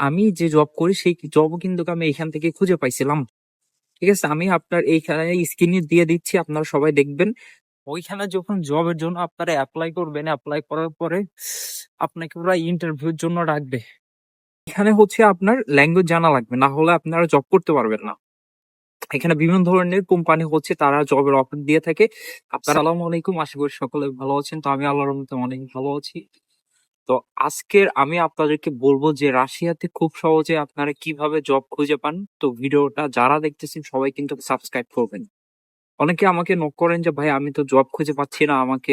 আমি যে জব করি সেই জবও কিন্তু আমি এখান থেকে খুঁজে পাইছিলাম। ঠিক আছে? আমি আপনার এইখানে স্ক্রিনে দিয়ে দিচ্ছি, আপনারা সবাই দেখবেন। ওইখানে যখন জবের জন্য আপনারা এপ্লাই করবেন, এপ্লাই করার পরে আপনাকে ওরা ইন্টারভিউর জন্য ডাকবে। এখানে হচ্ছে আপনার ল্যাঙ্গুয়েজ জানা লাগবে, না হলে আপনারা জব করতে পারবেন না। এখানে বিভিন্ন ধরনের কোম্পানি হচ্ছে তারা জবের অফার দিয়ে থাকে। আসসালামু আলাইকুম, আশা করি সকলে ভালো আছেন। তো আমি আল্লাহর রহমতে অনেক ভালো আছি। তো আজকের আমি আপনাদেরকে বলবো যে রাশিয়াতে খুব সহজে আপনারা কিভাবে জব খুঁজে পান। তো ভিডিওটা যারা দেখতেছেন সবাই কিন্তু সাবস্ক্রাইব করবেন। অনেকে আমাকে নক করেন যে ভাই আমি তো জব খুঁজে পাচ্ছি না, আমাকে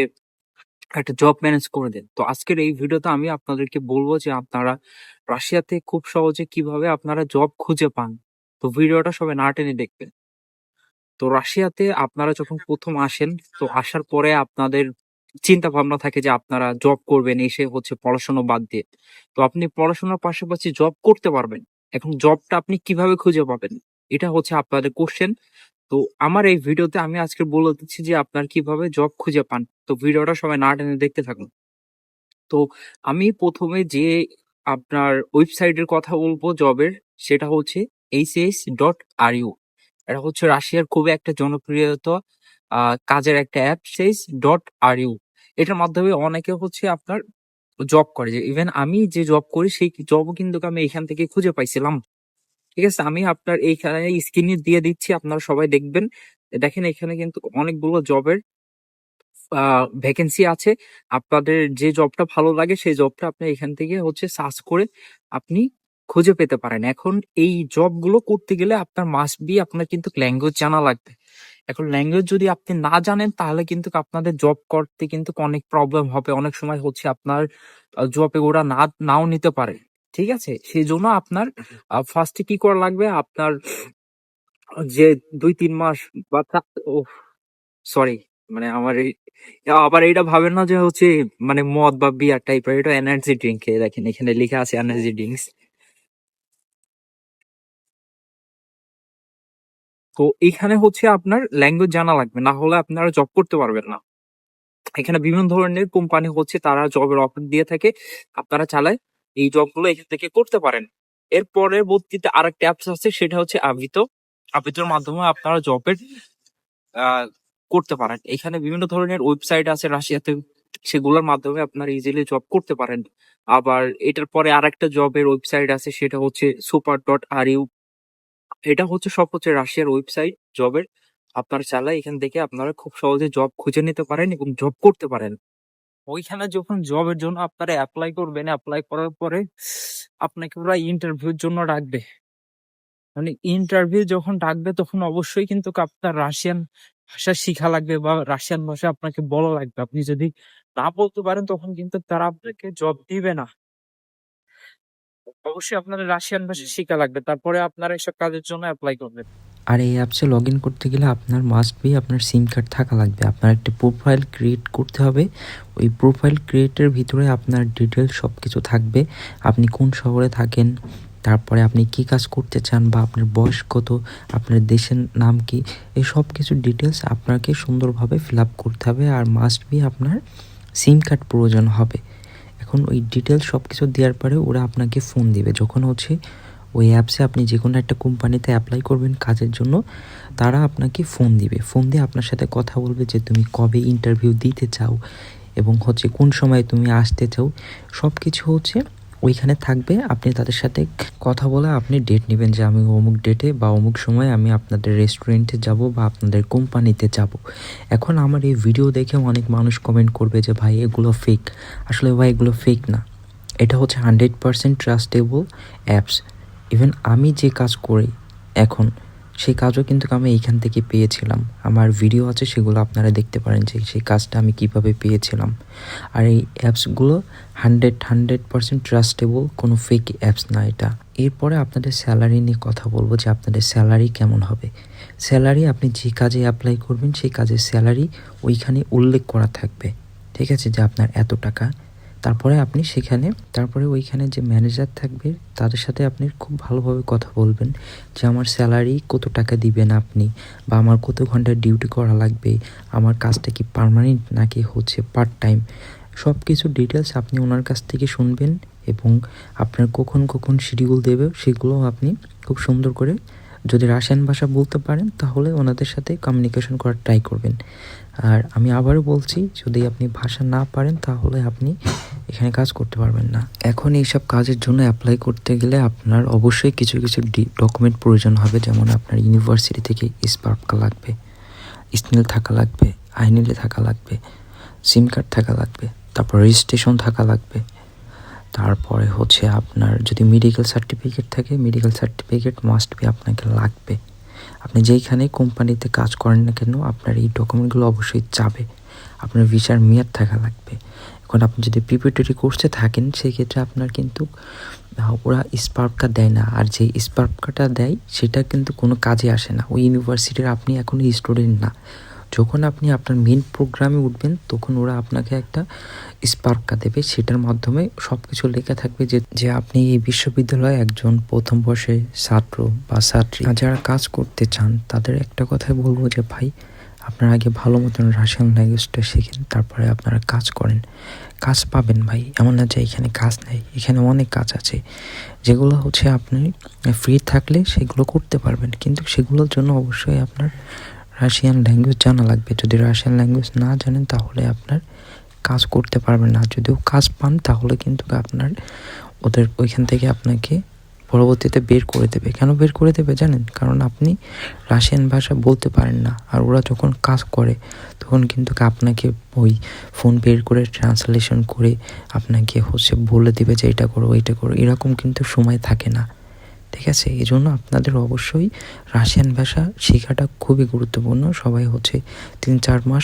একটা জব ম্যানেজ করে দেন। তো আজকের এই ভিডিওতে আমি আপনাদেরকে বলবো যে আপনারা রাশিয়াতে খুব সহজে কিভাবে আপনারা জব খুঁজে পান। তো ভিডিওটা সবাই না টেনে দেখবেন। তো রাশিয়াতে আপনারা যখন প্রথম আসেন, তো আসার পরে আপনাদের চিন্তা ভাবনা থাকে যে আপনারা জব করবেন এসে হচ্ছে পড়াশোনা বাদ দিয়ে। তো আপনি পড়াশোনার পাশাপাশি জব করতে পারবেন। এখন জবটা আপনি কিভাবে খুঁজে পাবেন? এটা হচ্ছে আপনাদের কোশ্চেন। তো আমার এই ভিডিওতে আমি আজকে বলে দিচ্ছি যে আপনার কিভাবে জব খুঁজে পান। তো ভিডিওটা সবাই না টেনে দেখতে থাকুন। তো আমি প্রথমে যে আপনার ওয়েবসাইটের কথা বলবো জবের, সেটা হচ্ছে HH.RU। এটা হচ্ছে রাশিয়ার খুবই একটা জনপ্রিয়ত কাজের একটা অ্যাপ, HH.RU। এটার মাধ্যমে অনেকে হচ্ছে আপনার জব করে। যে ইভেন আমি যে জব করি সেই জবও কিন্তু আমি এখান থেকে খুঁজে পাইছিলাম। ঠিক আছে? আমি আপনার এইখানে স্ক্রিনে দিয়ে দিচ্ছি, আপনারা সবাই দেখবেন। দেখেন এখানে কিন্তু অনেকগুলো জবের ভ্যাকেন্সি আছে। আপনাদের যে জবটা ভালো লাগে সেই জবটা আপনি এখান থেকে হচ্ছে সার্চ করে আপনি খুঁজে পেতে পারেন। এখন এই জবগুলো করতে গেলে আপনার মাস্ট বি আপনার কিন্তু ল্যাঙ্গুয়েজ জানা লাগবে। এখন ল্যাঙ্গুয়েজ যদি আপনি না জানেন তাহলে কিন্তু আপনাদের জব করতে কিন্তু অনেক প্রবলেম হবে। অনেক সময় হচ্ছে আপনার জবে ওরা নাও নিতে পারে। ঠিক আছে? সেজন্য আপনার ফার্স্টে কি করা লাগবে? আপনার যে ২-৩ মাস বা ওহ! সরি, মানে আমার এই আবার এইটা ভাবেন না যে হচ্ছে মানে মদ বা বিয়ার টাইপের, এটা এনার্জি ড্রিঙ্ক। দেখেন এখানে লেখা আছে এনার্জি ড্রিঙ্কস। তো এখানে হচ্ছে আপনার ল্যাঙ্গুয়েজ জানা লাগবে, না হলে আপনারা জব করতে পারবেন না। এখানে বিভিন্ন ধরনের কোম্পানি হচ্ছে তারা জবের অফার দিয়ে থাকে, আপনারা চালায় এই জবগুলো এখান থেকে করতে পারেন। এর পরবর্তীতে আরেকটা অ্যাপস আছে, সেটা হচ্ছে আভিতো। আভিতোর মাধ্যমে আপনারা জবের আহ করতে পারেন। এখানে বিভিন্ন ধরনের ওয়েবসাইট আছে রাশিয়াতে, সেগুলোর মাধ্যমে আপনারা ইজিলি জব করতে পারেন। আবার এটার পরে আরেকটা জবের ওয়েবসাইট আছে, সেটা হচ্ছে super.ru। এটা হচ্ছে সব হচ্ছে রাশিয়ার ওয়েবসাইট জবের। আপনারা চাইলে এখান থেকে আপনারা খুব সহজে জব খুঁজে নিতে পারেন এবং জব করতে পারেন। ওইখানে যখন জবের জন্য আপনারা অ্যাপ্লাই করবেন, অ্যাপ্লাই করার পরে আপনাকে ওরা ইন্টারভিউর জন্য ডাকবে। মানে ইন্টারভিউ যখন ডাকবে তখন অবশ্যই কিন্তু আপনার রাশিয়ান ভাষা শিখা লাগবে বা রাশিয়ান ভাষা আপনাকে বলা লাগবে। আপনি যদি না বলতে পারেন তখন কিন্তু তারা আপনাকে জব দিবে না। অবশ্যই আপনাদের রাশিয়ান ভাষা শিখা লাগবে। তারপরে আপনারা এসব কাজের জন্য এপ্লাই করবেন। আর এই অ্যাপসে লগ ইন করতে গেলে আপনার মাস্ট বি আপনার সিম কার্ড থাকা লাগবে। আপনার একটা প্রোফাইল ক্রিয়েট করতে হবে। ওই প্রোফাইল ক্রিয়েটের ভিতরে আপনার ডিটেলস সব কিছু থাকবে। আপনি কোন শহরে থাকেন, তারপরে আপনি কি কাজ করতে চান, বা আপনার বয়স কত, আপনার দেশের নাম কি, এই সব কিছু ডিটেলস আপনাকে সুন্দরভাবে ফিল আপ করতে হবে। আর মাস্ট বি আপনার সিম কার্ড প্রয়োজন হবে। এখন ওই ডিটেলস সব কিছু দেওয়ার পরে ওরা আপনাকে ফোন দিবে। যখন হচ্ছে ওই অ্যাপসে আপনি যে কোনো একটা কোম্পানিতে অ্যাপ্লাই করবেন কাজের জন্য, তারা আপনাকে ফোন দিবে। ফোন দিয়ে আপনার সাথে কথা বলবে যে তুমি কবে ইন্টারভিউ দিতে চাও এবং হচ্ছে কোন সময় তুমি আসতে চাও। সব কিছু হচ্ছে ওইখানে থাকবে। আপনি তাদের সাথে কথা বলে আপনি ডেট নেবেন যে আমি অমুক ডেটে বা অমুক সময় আমি আপনাদের রেস্টুরেন্টে যাব বা আপনাদের কোম্পানিতে যাব। এখন আমার এই ভিডিও দেখে অনেক মানুষ কমেন্ট করবে যে ভাই এগুলো ফেক। আসলে ভাই এগুলো ফেক না, এটা হচ্ছে 100% ট্রাস্টেবল অ্যাপস। ইভেন আমি যে কাজ করি এখন, সেই কাজও কিন্তু আমি এইখান থেকে পেয়েছিলাম। আমার ভিডিও আছে, সেগুলো আপনারা দেখতে পারেন যে সেই কাজটা আমি কিভাবে পেয়েছিলাম। আর এই অ্যাপসগুলো 100% ট্রাস্টেবল, কোনো ফেক অ্যাপস না এটা। এরপরে আপনাদের স্যালারি নিয়ে কথা বলবো যে আপনাদের স্যালারি কেমন হবে। স্যালারি আপনি যে কাজে অ্যাপ্লাই করবেন সেই কাজের স্যালারি ওইখানে উল্লেখ করা থাকবে। ঠিক আছে, যে আপনার এত টাকা। তারপরে আপনি সেখানে ওইখানে যে ম্যানেজার থাকবে তাদের সাথে আপনি খুব ভালোভাবে কথা বলবেন যে আমার স্যালারি কত টাকা দিবেন আপনি, বা আমার কত ঘন্টা ডিউটি করা লাগবে, আমার কাজটা কি পার্মানেন্ট নাকি হচ্ছে পার্ট টাইম। সব কিছু ডিটেলস আপনি ওনার কাছ থেকে শুনবেন এবং আপনার কখন কখন শিডিউল দেবে সেগুলো আপনি খুব সুন্দর করে যদি রাশিয়ান ভাষা বলতে পারেন তাহলে ওনাদের সাথে কমিউনিকেশন করার ট্রাই করবেন। আর আমি আবারও বলছি, যদি আপনি ভাষা না পারেন তাহলে আপনি এখানে কাজ করতে পারবেন না। এখন এইসব কাজের জন্য অ্যাপ্লাই করতে গেলে আপনার অবশ্যই কিছু কিছু ডকুমেন্ট প্রয়োজন হবে, যেমন আপনার ইউনিভার্সিটি থেকে স্পার্কা লাগবে, স্নেল থাকা লাগবে, আইনেলে থাকা লাগবে, সিম কার্ড থাকা লাগবে, তারপর রেজিস্ট্রেশন থাকা লাগবে। তারপরে হচ্ছে আপনার যদি মেডিকেল সার্টিফিকেট থাকে, মেডিকেল সার্টিফিকেট মাস্ট বি আপনাকে লাগবে। আপনি যেইখানে কোম্পানিতে কাজ করেন না কেন আপনার এই ডকুমেন্টগুলো অবশ্যই চাবে। আপনার ভিসার মেয়াদ থাকা লাগবে। এখন আপনি যদি প্রিপারেটরি কোর্সে থাকেন সেক্ষেত্রে আপনার কিন্তু ওরা স্পার্কা দেয় না, আর যে স্পার্কাটা দেয় সেটা কিন্তু কোনো কাজে আসে না। ওই ইউনিভার্সিটির আপনি এখনও স্টুডেন্ট না। যখন আপনি আপনার মেন প্রোগ্রামে উঠবেন তখন ওরা আপনাকে একটা স্পার্কা দেবে, সেটার মাধ্যমে সব কিছু লেখা থাকবে যে আপনি এই বিশ্ববিদ্যালয়ে একজন প্রথম বর্ষে ছাত্র বা ছাত্রী। যারা কাজ করতে চান তাদের একটা কথাই বলবো যে ভাই, আপনারা আগে ভালো মতন রাশিয়ান ল্যাঙ্গুয়েজটা শেখেন, তারপরে আপনারা কাজ করেন। কাজ পাবেন ভাই, এমন না যে এখানে কাজ নেই, এখানে অনেক কাজ আছে যেগুলো হচ্ছে আপনি ফ্রি থাকলে সেগুলো করতে পারবেন, কিন্তু সেগুলোর জন্য অবশ্যই আপনার রাশিয়ান ল্যাঙ্গুয়েজ জানা লাগবে। যদি রাশিয়ান ল্যাঙ্গুয়েজ না জানেন তাহলে আপনার কাজ করতে পারবেন না। যদিও কাজ পান তাহলে কিন্তু আপনার ওদের ওইখান থেকে আপনাকে পরবর্তীতে বের করে দেবে। কেন বের করে দেবে জানেন? কারণ আপনি রাশিয়ান ভাষা বলতে পারেন না, আর ওরা যখন কাজ করে তখন কিন্তু আপনাকে ওই ফোন বের করে ট্রান্সলেশন করে আপনাকে হচ্ছে বলে দিবে যে এটা করো এইটা করো, এরকম কিন্তু সময় থাকে না। ঠিক আছে, এই জন্য আপনাদের অবশ্যই রাশিয়ান ভাষা শেখাটা খুবই গুরুত্বপূর্ণ। সবাই হচ্ছে 3-4 মাস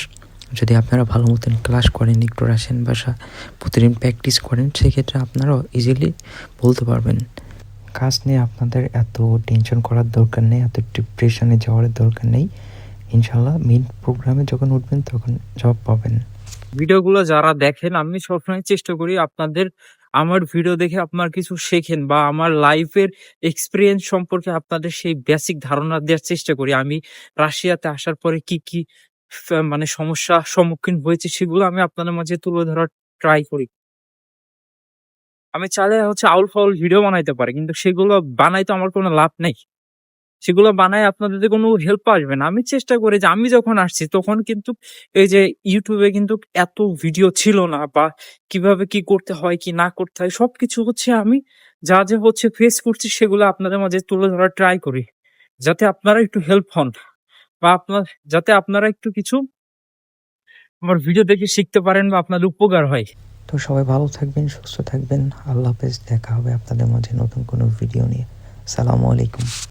যদি আপনারা ভালো মতন ক্লাস করেন, একটু রাশিয়ান ভাষা প্রতিদিন প্র্যাকটিস করেন, সেক্ষেত্রে আপনারা ইজিলি বলতে পারবেন। কাজ নিয়ে আপনাদের এত টেনশন করার দরকার নেই, এত ডিপ্রেশনে যাওয়ার দরকার নেই। ইনশাল্লাহ মেইন প্রোগ্রামে যখন উঠবেন তখন জব পাবেন। ভিডিওগুলো যারা দেখেন, আমি সবসময় চেষ্টা করি আপনাদের আমার ভিডিও দেখে আপনার কিছু শেখেন বা আমার লাইফের এক্সপিরিয়েন্স সম্পর্কে আপনাদের সেই বেসিক ধারণা দেওয়ার চেষ্টা করি। আমি রাশিয়াতে আসার পরে কি কি মানে সমস্যা সম্মুখীন হয়েছে সেগুলো আমি আপনাদের মাঝে তুলে ধরার ট্রাই করি। আমি চাইলে হচ্ছে আউল ফাউল ভিডিও বানাইতে পারি, কিন্তু সেগুলো বানাই তো আমার কোনো লাভ নেই। সেগুলো বানায় আপনাদের দিয়ে কোনো হেল্প আসবে না। আমি চেষ্টা করি যে আমি যখন আসছি তখন কিন্তু এই যে ইউটিউবে কিন্তু এত ভিডিও ছিল না, বা কিভাবে কি করতে হয় কি না করতে হয় সবকিছু হচ্ছে আমি যা হচ্ছে ফেস করছি সেগুলো আপনাদের মাঝে তুলে ধরার ট্রাই করি, যাতে আপনারা একটু হেল্প হন বা যাতে আপনারা একটু কিছু আমার ভিডিও দেখে শিখতে পারেন বা আপনাদের উপকার হয়। তো সবাই ভালো থাকবেন, সুস্থ থাকবেন। আল্লাহ হাফেজ। দেখা হবে আপনাদের মাঝে নতুন কোনো ভিডিও নিয়ে। আসসালামু আলাইকুম।